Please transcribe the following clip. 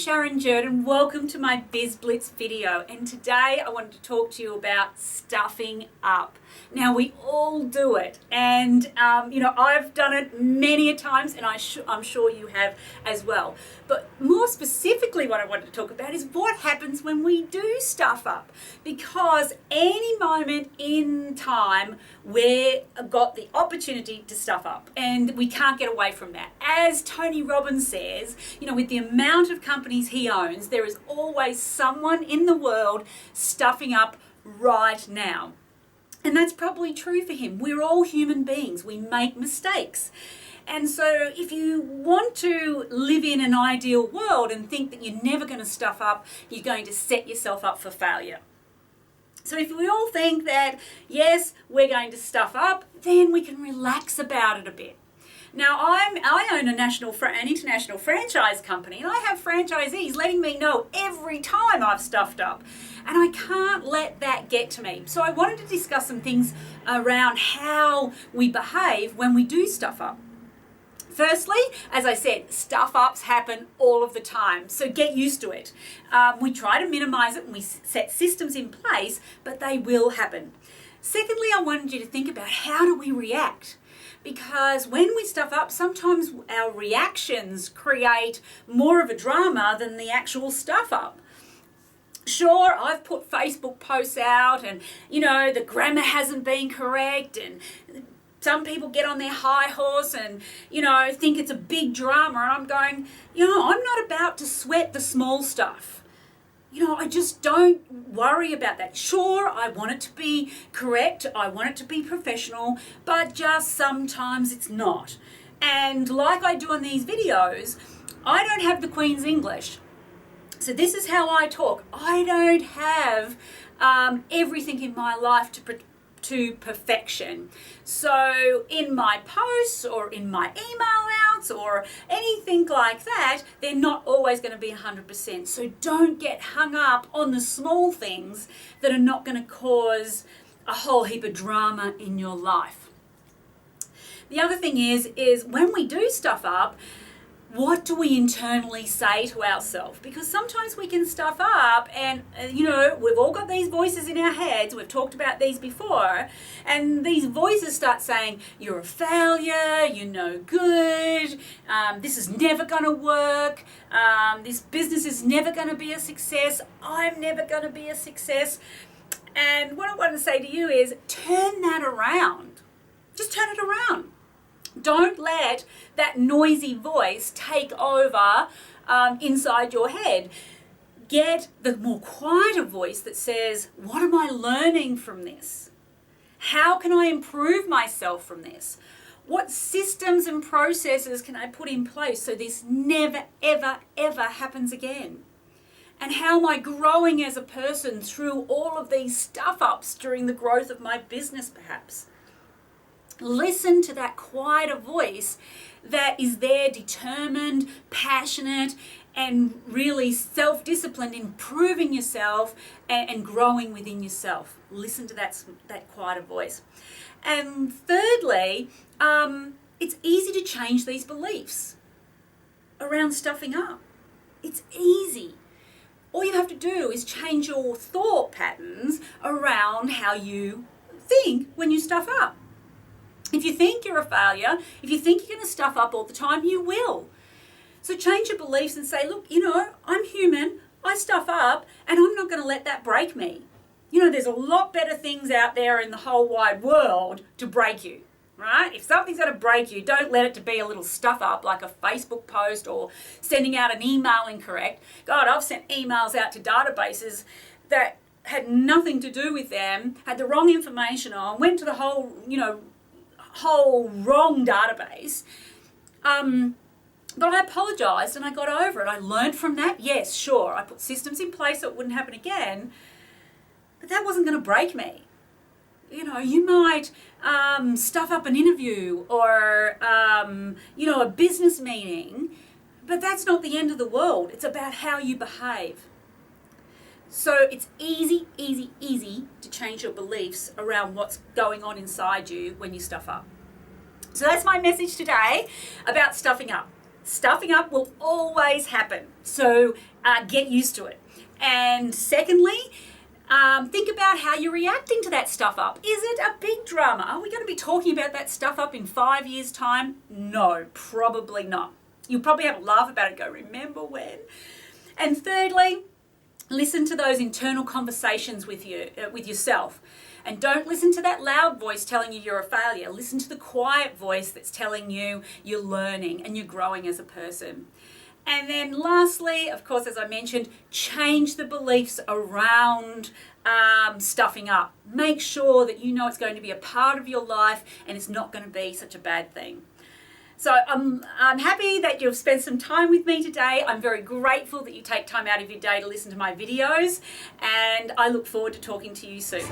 Sharon Jurd and welcome to my Biz Blitz video, and today I wanted to talk to you about stuffing up. Now we all do it, and I've done it many a times, and I'm sure you have as well. But more specifically, what I wanted to talk about is what happens when we do stuff up, because any moment in time we've got the opportunity to stuff up, and we can't get away from that. As Tony Robbins says, with the amount of companies he owns, there is always someone in the world stuffing up right now. And that's probably true for him. We're all human beings. We make mistakes. And so if you want to live in an ideal world and think that you're never going to stuff up, you're going to set yourself up for failure. So if we all think that, yes, we're going to stuff up, then we can relax about it a bit. Now, I own an international franchise company, and I have franchisees letting me know every time I've stuffed up. And I can't let that get to me. So I wanted to discuss some things around how we behave when we do stuff up. Firstly, as I said, stuff ups happen all of the time, so get used to it. We try to minimize it and we set systems in place, but they will happen. Secondly, I wanted you to think about how do we react? Because when we stuff up, sometimes our reactions create more of a drama than the actual stuff up. Sure, I've put Facebook posts out and, the grammar hasn't been correct, and some people get on their high horse and, think it's a big drama, and I'm going, I'm not about to sweat the small stuff. I just don't worry about that. Sure, I want it to be correct, I want it to be professional, but just sometimes it's not. And like I do on these videos, I don't have the Queen's English. So this is how I talk. I don't have everything in my life to perfection. So in my posts or in my email outs or anything like that, they're not always going to be 100%. So don't get hung up on the small things that are not going to cause a whole heap of drama in your life. The other thing is when we do stuff up, what do we internally say to ourselves? Because sometimes we can stuff up and, we've all got these voices in our heads. We've talked about these before. And these voices start saying, you're a failure, you're no good, this is never going to work, this business is never going to be a success, I'm never going to be a success. And what I want to say to you is turn that around. Just turn it around. Don't let that noisy voice take over inside your head. Get the more quieter voice that says, what am I learning from this? How can I improve myself from this? What systems and processes can I put in place so this never, ever, ever happens again? And how am I growing as a person through all of these stuff-ups during the growth of my business, perhaps? Listen to that quieter voice that is there, determined, passionate, and really self-disciplined, improving yourself and growing within yourself. Listen to that quieter voice. And thirdly, it's easy to change these beliefs around stuffing up. It's easy. All you have to do is change your thought patterns around how you think when you stuff up. If you think you're a failure, if you think you're going to stuff up all the time, you will. So change your beliefs and say, look, I'm human, I stuff up, and I'm not going to let that break me. There's a lot better things out there in the whole wide world to break you, right? If something's going to break you, don't let it to be a little stuff up like a Facebook post or sending out an email incorrect. God, I've sent emails out to databases that had nothing to do with them, had the wrong information on, went to the whole wrong database, but I apologized and I got over it. I learned from that. Yes, sure, I put systems in place so it wouldn't happen again, but that wasn't going to break me. You might stuff up an interview or a business meeting, but that's not the end of the world. It's about how you behave. So it's easy to change your beliefs around what's going on inside you when you stuff up. So that's my message today about stuffing up. stuffing up will always happen. So get used to it. And secondly, think about how you're reacting to that stuff up. Is it a big drama? Are we going to be talking about that stuff up in 5 years' time? No, probably not. You'll probably have a laugh about it, go, remember when? And thirdly, listen to those internal conversations with yourself. And don't listen to that loud voice telling you you're a failure. Listen to the quiet voice that's telling you you're learning and you're growing as a person. And then lastly, of course, as I mentioned, change the beliefs around stuffing up. Make sure that you know it's going to be a part of your life and it's not going to be such a bad thing. So I'm happy that you've spent some time with me today. I'm very grateful that you take time out of your day to listen to my videos, and I look forward to talking to you soon.